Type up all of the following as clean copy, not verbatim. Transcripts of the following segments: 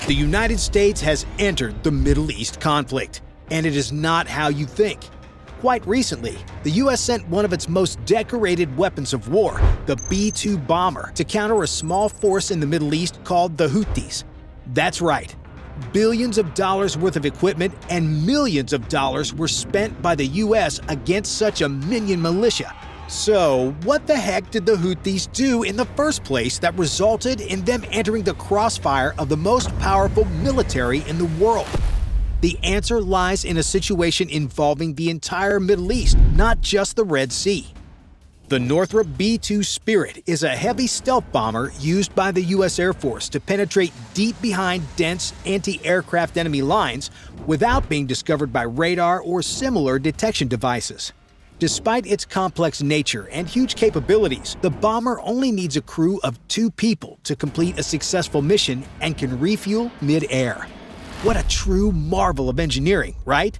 The United States has entered the Middle East conflict, and it is not how you think. Quite recently, the U.S. sent one of its most decorated weapons of war, the B-2 bomber, to counter a small force in the Middle East called the Houthis. That's right. Billions of dollars worth of equipment and millions of dollars were spent by the U.S. against such a minion militia. So, what the heck did the Houthis do in the first place that resulted in them entering the crossfire of the most powerful military in the world? The answer lies in a situation involving the entire Middle East, not just the Red Sea. The Northrop B-2 Spirit is a heavy stealth bomber used by the U.S. Air Force to penetrate deep behind dense anti-aircraft enemy lines without being discovered by radar or similar detection devices. Despite its complex nature and huge capabilities, the bomber only needs a crew of 2 people to complete a successful mission and can refuel mid-air. What a true marvel of engineering, right?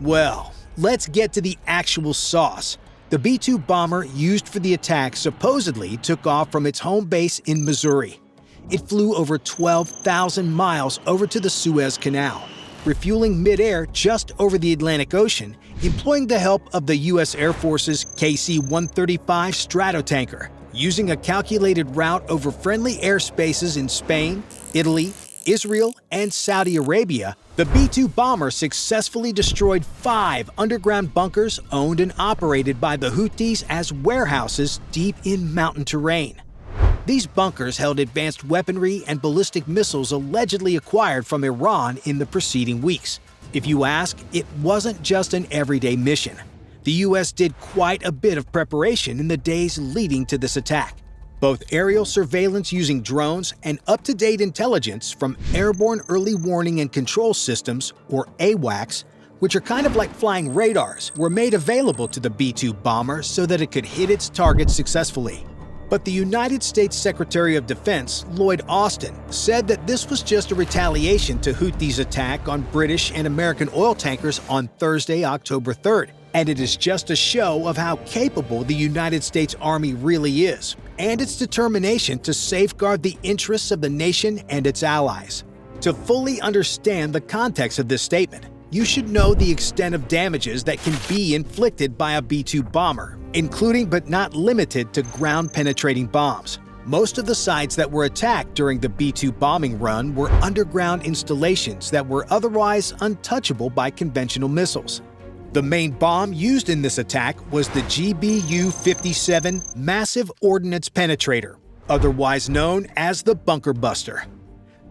Well, let's get to the actual sauce. The B-2 bomber used for the attack supposedly took off from its home base in Missouri. It flew over 12,000 miles over to the Suez Canal, refueling mid-air just over the Atlantic Ocean, employing the help of the U.S. Air Force's KC-135 Stratotanker, using a calculated route over friendly airspaces in Spain, Italy, Israel, and Saudi Arabia. The B-2 bomber successfully destroyed 5 underground bunkers owned and operated by the Houthis as warehouses deep in mountain terrain. These bunkers held advanced weaponry and ballistic missiles allegedly acquired from Iran in the preceding weeks. If you ask, it wasn't just an everyday mission. The U.S. did quite a bit of preparation in the days leading to this attack. Both aerial surveillance using drones and up-to-date intelligence from Airborne Early Warning and Control Systems, or AWACS, which are kind of like flying radars, were made available to the B-2 bomber so that it could hit its target successfully. But the United States Secretary of Defense, Lloyd Austin, said that this was just a retaliation to Houthis' attack on British and American oil tankers on Thursday, October 3rd, and it is just a show of how capable the United States Army really is, and its determination to safeguard the interests of the nation and its allies. To fully understand the context of this statement, you should know the extent of damages that can be inflicted by a B-2 bomber, including but not limited to ground-penetrating bombs. Most of the sites that were attacked during the B-2 bombing run were underground installations that were otherwise untouchable by conventional missiles. The main bomb used in this attack was the GBU-57 Massive Ordnance Penetrator, otherwise known as the Bunker Buster.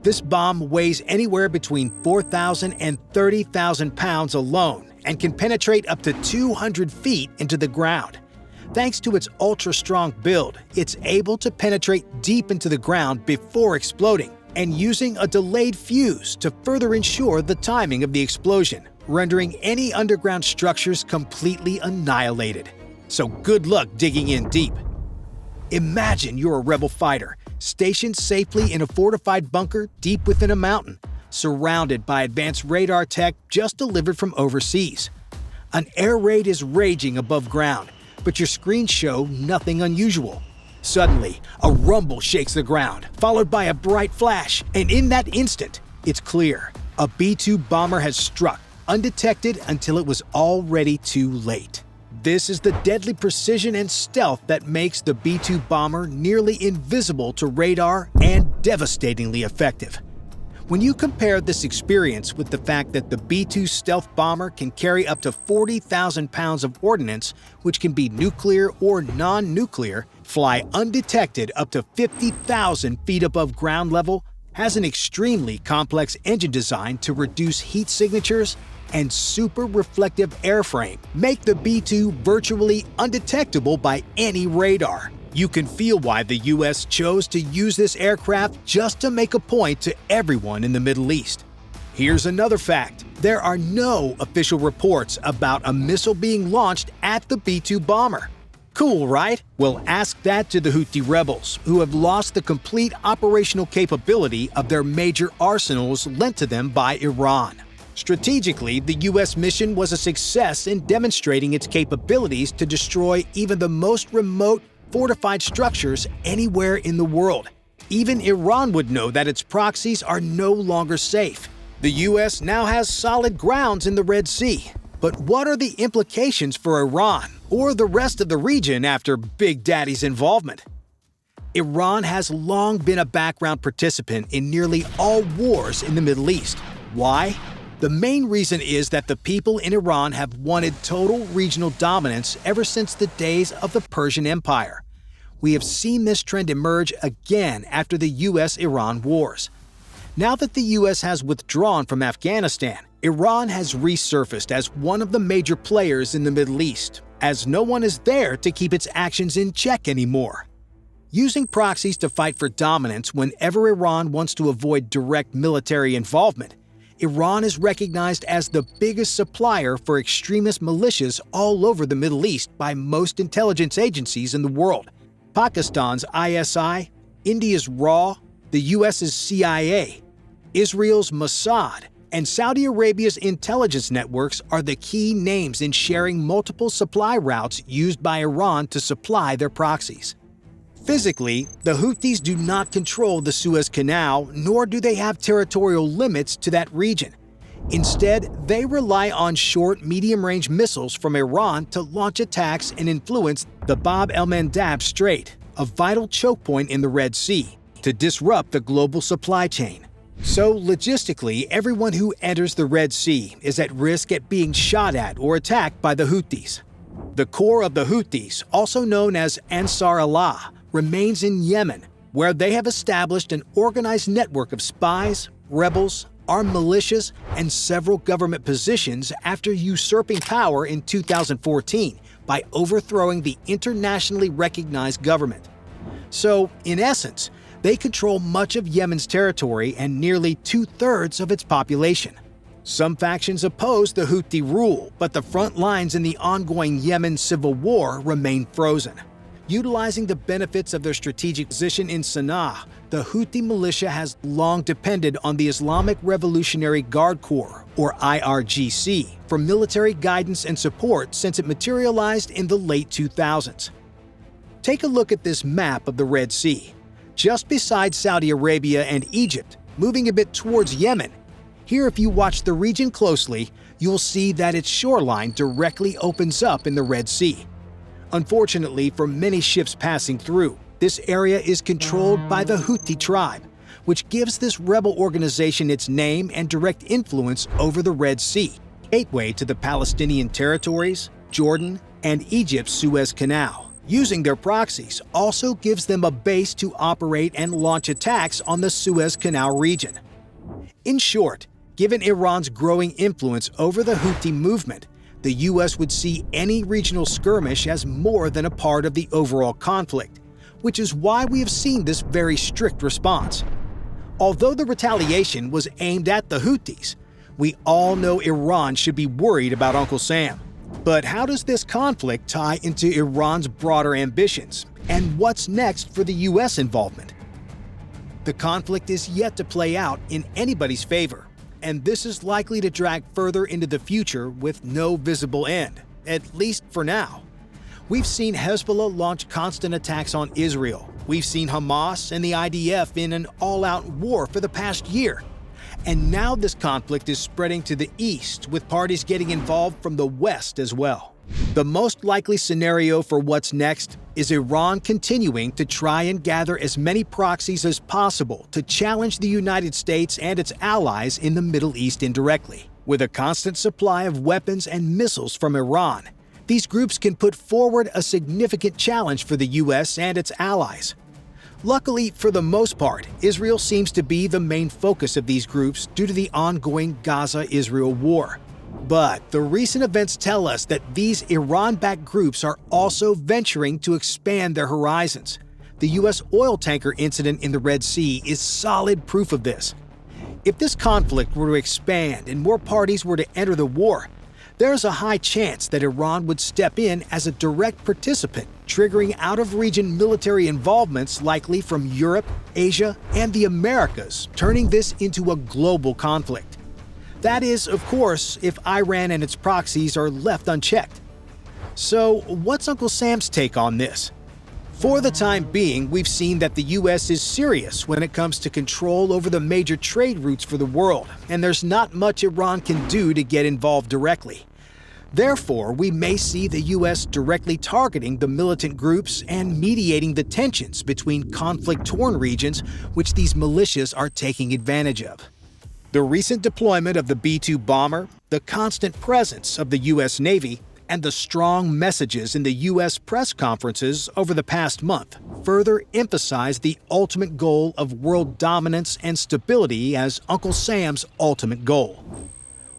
This bomb weighs anywhere between 4,000 and 30,000 pounds alone and can penetrate up to 200 feet into the ground. Thanks to its ultra-strong build, it's able to penetrate deep into the ground before exploding and using a delayed fuse to further ensure the timing of the explosion, rendering any underground structures completely annihilated. So good luck digging in deep. Imagine you're a rebel fighter, stationed safely in a fortified bunker deep within a mountain, surrounded by advanced radar tech just delivered from overseas. An air raid is raging above ground, but your screens show nothing unusual. Suddenly, a rumble shakes the ground, followed by a bright flash, and in that instant, it's clear. A B-2 bomber has struck, undetected until it was already too late. This is the deadly precision and stealth that makes the B-2 bomber nearly invisible to radar and devastatingly effective. When you compare this experience with the fact that the B-2 stealth bomber can carry up to 40,000 pounds of ordnance, which can be nuclear or non-nuclear, fly undetected up to 50,000 feet above ground level, has an extremely complex engine design to reduce heat signatures, and super reflective airframe make the B-2 virtually undetectable by any radar. You can feel why the U.S. chose to use this aircraft just to make a point to everyone in the Middle East. Here's another fact. There are no official reports about a missile being launched at the B-2 bomber. Cool, right? Well, ask that to the Houthi rebels, who have lost the complete operational capability of their major arsenals lent to them by Iran. Strategically, the U.S. mission was a success in demonstrating its capabilities to destroy even the most remote, fortified structures anywhere in the world. Even Iran would know that its proxies are no longer safe. The US now has solid grounds in the Red Sea. But what are the implications for Iran or the rest of the region after Big Daddy's involvement? Iran has long been a background participant in nearly all wars in the Middle East. Why? The main reason is that the people in Iran have wanted total regional dominance ever since the days of the Persian Empire. We have seen this trend emerge again after the US-Iran wars. Now that the US has withdrawn from Afghanistan, Iran has resurfaced as one of the major players in the Middle East, as no one is there to keep its actions in check anymore. Using proxies to fight for dominance whenever Iran wants to avoid direct military involvement, Iran is recognized as the biggest supplier for extremist militias all over the Middle East by most intelligence agencies in the world. Pakistan's ISI, India's RAW, the US's CIA, Israel's Mossad, and Saudi Arabia's intelligence networks are the key names in sharing multiple supply routes used by Iran to supply their proxies. Physically, the Houthis do not control the Suez Canal, nor do they have territorial limits to that region. Instead, they rely on short, medium-range missiles from Iran to launch attacks and influence the Bab el-Mandab Strait, a vital choke point in the Red Sea, to disrupt the global supply chain. So, logistically, everyone who enters the Red Sea is at risk at being shot at or attacked by the Houthis. The core of the Houthis, also known as Ansar Allah, remains in Yemen, where they have established an organized network of spies, rebels, armed militias, and several government positions after usurping power in 2014 by overthrowing the internationally recognized government. So, in essence, they control much of Yemen's territory and nearly two-thirds of its population. Some factions oppose the Houthi rule, but the front lines in the ongoing Yemen civil war remain frozen. Utilizing the benefits of their strategic position in Sana'a, the Houthi militia has long depended on the Islamic Revolutionary Guard Corps, or IRGC, for military guidance and support since it materialized in the late 2000s. Take a look at this map of the Red Sea. Just beside Saudi Arabia and Egypt, moving a bit towards Yemen. Here, if you watch the region closely, you'll see that its shoreline directly opens up in the Red Sea. Unfortunately, for many ships passing through, this area is controlled by the Houthi tribe, which gives this rebel organization its name and direct influence over the Red Sea, gateway to the Palestinian territories, Jordan, and Egypt's Suez Canal. Using their proxies also gives them a base to operate and launch attacks on the Suez Canal region. In short, given Iran's growing influence over the Houthi movement, the US would see any regional skirmish as more than a part of the overall conflict, which is why we have seen this very strict response. Although the retaliation was aimed at the Houthis, we all know Iran should be worried about Uncle Sam. But how does this conflict tie into Iran's broader ambitions? And what's next for the US involvement? The conflict is yet to play out in anybody's favor, and this is likely to drag further into the future with no visible end, at least for now. We've seen Hezbollah launch constant attacks on Israel. We've seen Hamas and the IDF in an all-out war for the past year. And now this conflict is spreading to the east, with parties getting involved from the west as well. The most likely scenario for what's next is Iran continuing to try and gather as many proxies as possible to challenge the United States and its allies in the Middle East indirectly. With a constant supply of weapons and missiles from Iran, these groups can put forward a significant challenge for the US and its allies. Luckily, for the most part, Israel seems to be the main focus of these groups due to the ongoing Gaza-Israel war. But the recent events tell us that these Iran-backed groups are also venturing to expand their horizons. The US oil tanker incident in the Red Sea is solid proof of this. If this conflict were to expand and more parties were to enter the war, there's a high chance that Iran would step in as a direct participant, triggering out-of-region military involvements likely from Europe, Asia, and the Americas, turning this into a global conflict. That is, of course, if Iran and its proxies are left unchecked. So, what's Uncle Sam's take on this? For the time being, we've seen that the US is serious when it comes to control over the major trade routes for the world, and there's not much Iran can do to get involved directly. Therefore, we may see the US directly targeting the militant groups and mediating the tensions between conflict-torn regions which these militias are taking advantage of. The recent deployment of the B-2 bomber, the constant presence of the US Navy, and the strong messages in the US press conferences over the past month further emphasize the ultimate goal of world dominance and stability as Uncle Sam's ultimate goal.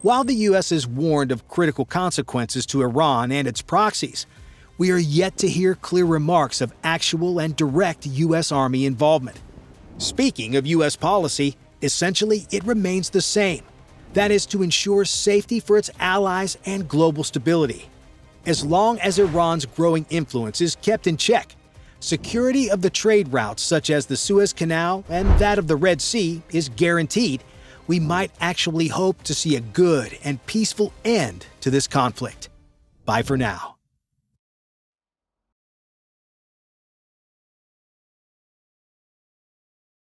While the US is warned of critical consequences to Iran and its proxies, we are yet to hear clear remarks of actual and direct US Army involvement. Speaking of US policy, essentially it remains the same. That is to ensure safety for its allies and global stability. As long as Iran's growing influence is kept in check, security of the trade routes such as the Suez Canal and that of the Red Sea is guaranteed, we might actually hope to see a good and peaceful end to this conflict. Bye for now.